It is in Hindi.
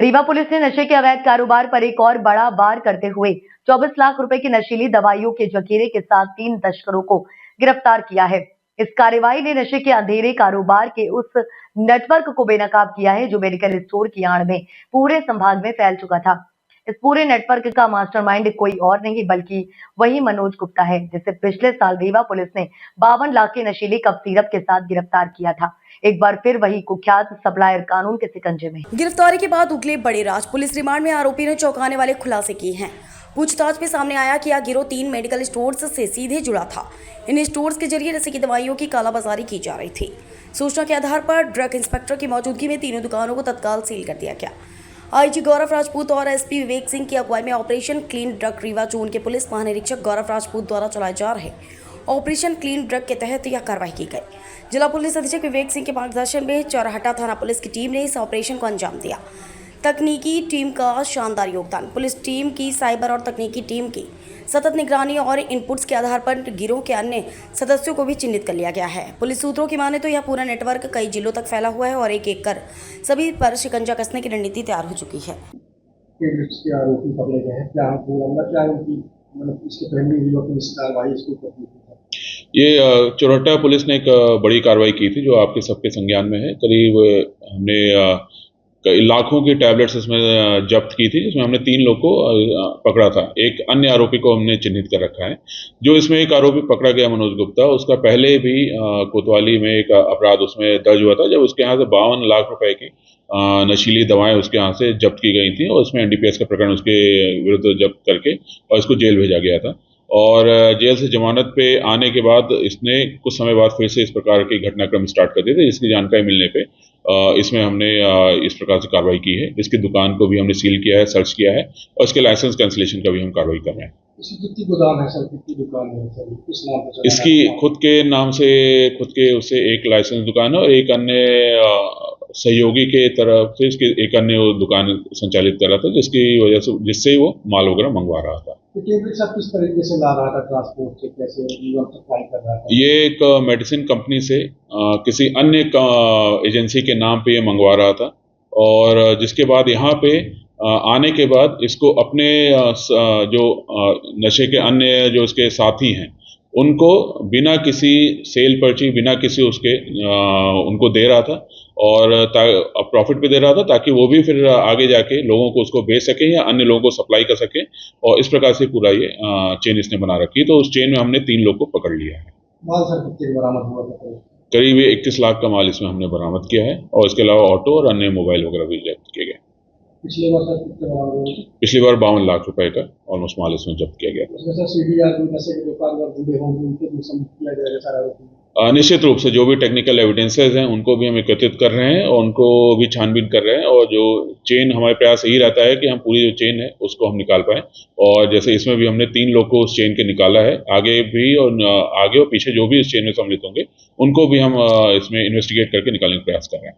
रीवा पुलिस ने नशे के अवैध कारोबार पर एक और बड़ा वार करते हुए 24 लाख रुपए की नशीली दवाइयों के जखीरे के साथ 3 तस्करों को गिरफ्तार किया है। इस कार्रवाई ने नशे के अंधेरे कारोबार के उस नेटवर्क को बेनकाब किया है जो मेडिकल स्टोर की आड़ में पूरे संभाग में फैल चुका था। इस पूरे नेटवर्क का मास्टरमाइंड कोई और नहीं बल्कि वही मनोज गुप्ता है, जिसे पिछले साल रीवा पुलिस ने 52 लाख की नशीली कफ सिरप के साथ गिरफ्तार किया था। एक बार फिर वही कुख्यात सप्लायर कानून के शिकंजे में। गिरफ्तारी के बाद उगले बड़े राज। पुलिस रिमांड में आरोपी ने चौंकाने वाले खुलासे किए हैं। पूछताछ में सामने आया कि यह गिरोह 3 मेडिकल स्टोर्स से सीधे जुड़ा था। इन स्टोर्स के जरिए नशे की दवाइयों की कालाबाजारी की जा रही थी। सूचना के आधार पर ड्रग इंस्पेक्टर की मौजूदगी में तीनों दुकानों को तत्काल सील कर दिया गया। आईजी गौरव राजपूत और एसपी विवेक सिंह की अगुवाई में operation clean drug Rewa zone के पुलिस महानिरीक्षक गौरव राजपूत द्वारा चलाए जा रहे ऑपरेशन क्लीन ड्रग के तहत यह कार्रवाई की गई। जिला पुलिस अधीक्षक विवेक सिंह के मार्गदर्शन में चौराहटा थाना पुलिस की टीम ने इस ऑपरेशन को अंजाम दिया। तकनीकी टीम का शानदार योगदान। पुलिस टीम की साइबर और तकनीकी टीम की सतत निगरानी और इनपुट्स के आधार पर गिरोह के अन्य सदस्यों को भी चिन्हित कर लिया गया है। पुलिस सूत्रों की माने तो यह पूरा नेटवर्क कई जिलों तक फैला हुआ है और एक एक कर सभी पर शिकंजा कसने की रणनीति तैयार हो चुकी है। आरोपी पकड़े गए हैं, क्या इसके पहले पुलिस कार्रवाई इसके ऊपर ये चौराहटा पुलिस ने एक बड़ी कार्रवाई की थी जो आपके सबके संज्ञान में है। करीब हमने लाखों की टैबलेट्स इसमें जब्त की थी, जिसमें हमने 3 लोग को पकड़ा था। एक अन्य आरोपी को हमने चिन्हित कर रखा है। जो इसमें एक आरोपी पकड़ा गया मनोज गुप्ता, उसका पहले भी कोतवाली में एक अपराध उसमें दर्ज हुआ था जब उसके यहाँ से 52 लाख रुपए की नशीली दवाएं उसके यहाँ से जब्त की गई थी और उसमें एनडीपीएस का प्रकरण उसके विरुद्ध जब्त करके और इसको जेल भेजा गया था। और जेल से जमानत पे आने के बाद इसने कुछ समय बाद फिर से इस प्रकार के घटनाक्रम स्टार्ट कर दिए थे, जिसकी जानकारी मिलने पे इसमें हमने इस प्रकार से कार्रवाई की है। इसकी दुकान को भी हमने सील किया है, सर्च किया है और इसके लाइसेंस कैंसिलेशन का भी हम कार्रवाई कर रहे हैं। कितनी गोदाम है सर, कितनी दुकान है सर, किस नाम पे? इसकी खुद के नाम से खुद के उससे एक लाइसेंस दुकान है और एक अन्य सहयोगी के तरफ से इसकी एक अन्य दुकान संचालित कर रहा था, जिसकी वजह से जिससे वो माल वगैरह मंगवा रहा था। सब किस तरीके से ला रहा था, ट्रांसपोर्ट से कैसे सप्लाई कर रहा था? ये एक मेडिसिन कंपनी से किसी अन्य एजेंसी के नाम पे ये मंगवा रहा था और जिसके बाद यहाँ पे आने के बाद इसको अपने जो नशे के अन्य जो इसके साथी हैं उनको बिना किसी सेल पर्ची, बिना किसी उसके उनको दे रहा था और प्रॉफिट पे दे रहा था ताकि वो भी फिर आगे जाके लोगों को उसको बेच सके या अन्य लोगों को सप्लाई कर सके। और इस प्रकार से पूरा ये चेन इसने बना रखी। तो उस चेन में हमने 3 लोग को पकड़ लिया है। माल सर कितने बरामद हुआ था? करीब 21 लाख का माल इसमें हमने बरामद किया है और इसके अलावा ऑटो और अन्य मोबाइल वगैरह भी जब्त किए गए। पिछली बार सर कितने बरामद हुए? पिछली बार 52 लाख रुपए का ऑलमोस्ट माल इसमें जब्त किया गया था। निश्चित रूप से जो भी टेक्निकल एविडेंसेस हैं उनको भी हम एकत्रित कर रहे हैं और उनको भी छानबीन कर रहे हैं और जो चेन हमारे प्रयास यही रहता है कि हम पूरी जो चेन है उसको हम निकाल पाएं। और जैसे इसमें भी हमने 3 लोग को उस चेन के निकाला है, आगे भी और पीछे जो भी इस चेन में सम्मिलित होंगे उनको भी हम इसमें इन्वेस्टिगेट करके निकालने का प्रयास कर रहे हैं।